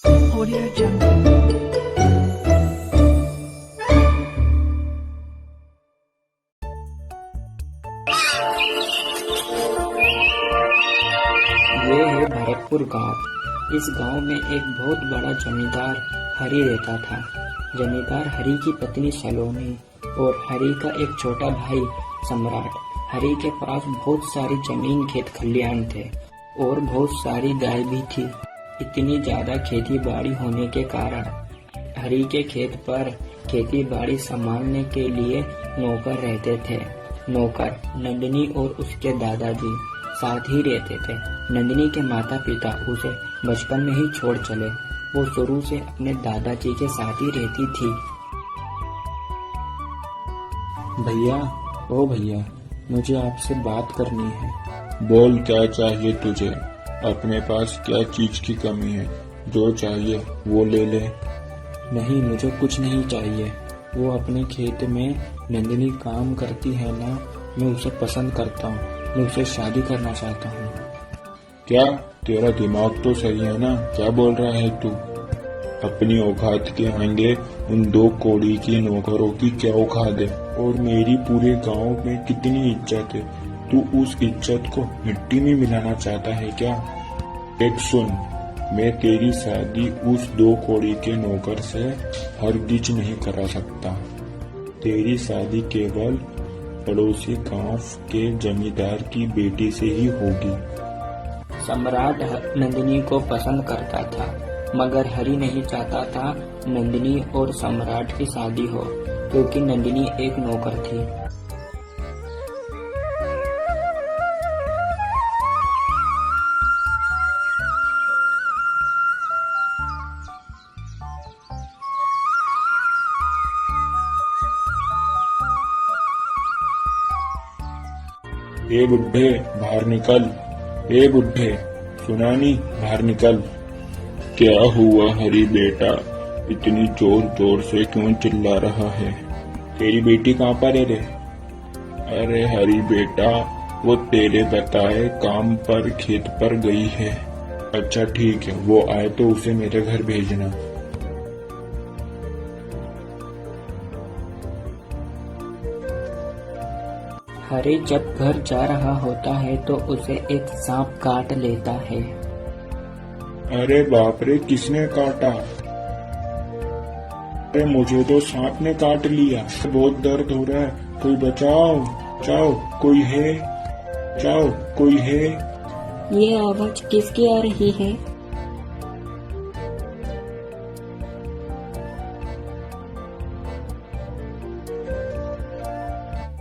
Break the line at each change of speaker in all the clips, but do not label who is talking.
Audio Jungle.
ये है भरतपुर गांव। इस गांव में एक बहुत बड़ा जमींदार हरि रहता था। जमींदार हरि की पत्नी सलोनी और हरि का एक छोटा भाई सम्राट। हरि के पास बहुत सारी जमीन खेत खलियान थे और बहुत सारी गाय भी थी। इतनी ज्यादा खेती बाड़ी होने के कारण हरि के खेत पर खेती बाड़ी संभालने के लिए नौकर रहते थे। नौकर नंदिनी और उसके दादाजी साथ ही रहते थे। नंदिनी के माता पिता उसे बचपन में ही छोड़ चले। वो शुरू से अपने दादाजी के साथ ही रहती थी।
भैया, ओ भैया, मुझे आपसे बात करनी है।
बोल, क्या चाहिए तुझे? अपने पास क्या चीज की कमी है? जो चाहिए वो ले ले।
नहीं, मुझे कुछ नहीं चाहिए। वो अपने खेत में नंदिनी काम करती है ना, मैं उसे पसंद करता हूँ। मैं उसे शादी करना चाहता हूँ।
क्या तेरा दिमाग तो सही है ना? क्या बोल रहा है तू? अपनी औकात के आगे उन 2 कौड़ी की नौकरों की क्या औकात है? और मेरी पूरे गांव में कितनी इज्जत है, तू उस इज्जत को मिट्टी में मिलाना चाहता है क्या? एक सुन, मैं तेरी शादी उस 2 कौड़ी के नौकर से हरगिज नहीं करा सकता। तेरी शादी केवल पड़ोसी गांव के जमींदार की बेटी से ही होगी।
सम्राट नंदिनी को पसंद करता था, मगर हरि नहीं चाहता था नंदिनी और सम्राट की शादी हो, क्योंकि नंदिनी एक नौकर थी।
ए बुड्ढे, बाहर निकल। ए बुड्ढे, सुना नहीं? बाहर निकल। क्या हुआ हरी बेटा? इतनी जोर जोर से क्यों चिल्ला रहा है? तेरी बेटी कहाँ पर है रे? अरे हरी बेटा, वो तेरे बताए काम पर खेत पर गई है। अच्छा ठीक है, वो आए तो उसे मेरे घर भेजना।
हरि जब घर जा रहा होता है तो उसे एक सांप काट लेता है।
अरे बाप रे, किसने काटा? अरे मुझे तो सांप ने काट लिया। बहुत दर्द हो रहा है, कोई बचाओ। बचाओ, कोई है? बचाओ, कोई है?
ये आवाज किसकी आ रही है?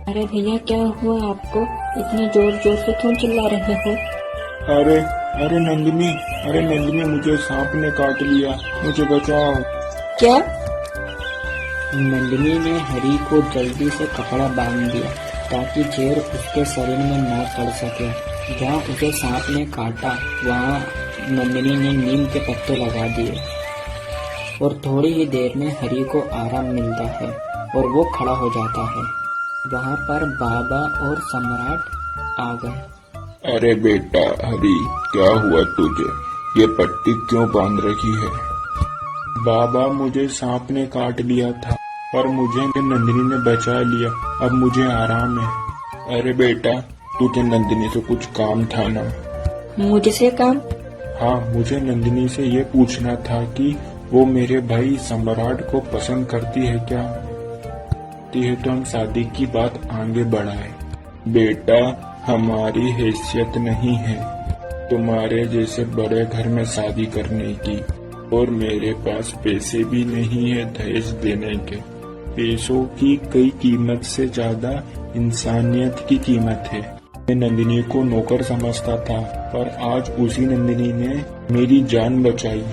अरे भैया, क्या हुआ आपको? इतने जोर जोर से क्यों चिल्ला रहे हो?
अरे नंदिनी, मुझे सांप ने काट लिया, मुझे बचाओ।
क्या?
नंदिनी ने हरि को जल्दी से कपड़ा बांध दिया ताकि जहर उसके शरीर में न चढ़ सके। जहाँ उसे सांप ने काटा वहाँ नंदिनी ने नीम के पत्ते लगा दिए और थोड़ी ही देर में हरि को आराम मिलता है और वो खड़ा हो जाता है। वहाँ पर बाबा और सम्राट आ गए।
अरे बेटा हरी, क्या हुआ तुझे? ये पट्टी क्यों बांध रखी है? बाबा, मुझे सांप ने काट लिया था, पर मुझे नंदिनी ने बचा लिया। अब मुझे आराम है। अरे बेटा, तुझे नंदिनी से कुछ काम था ना?
मुझसे काम?
हाँ, मुझे नंदिनी से ये पूछना था कि वो मेरे भाई सम्राट को पसंद करती है क्या? है तो हम शादी की बात आगे बढ़ाए। बेटा, हमारी हैसियत नहीं है तुम्हारे जैसे बड़े घर में शादी करने की, और मेरे पास पैसे भी नहीं है दहेज देने के। पैसों की कई कीमत से ज्यादा इंसानियत की कीमत है। मैं नंदिनी को नौकर समझता था, पर आज उसी नंदिनी ने मेरी जान बचाई।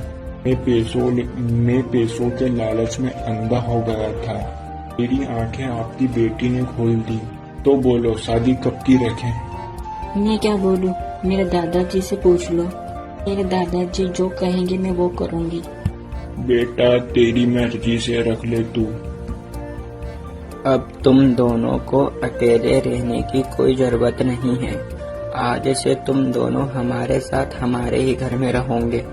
मैं पैसों के लालच में अंधा हो गया था। मेरी आंखें आपकी बेटी ने खोल दी। तो बोलो, शादी कब की रखें?
मैं क्या बोलूं? मेरे दादाजी से पूछ लो। मेरे दादाजी जो कहेंगे मैं वो करूंगी।
बेटा, तेरी मर्जी से रख ले तू।
अब तुम दोनों को अकेले रहने की कोई जरूरत नहीं है। आज से तुम दोनों हमारे साथ हमारे ही घर में रहोगे।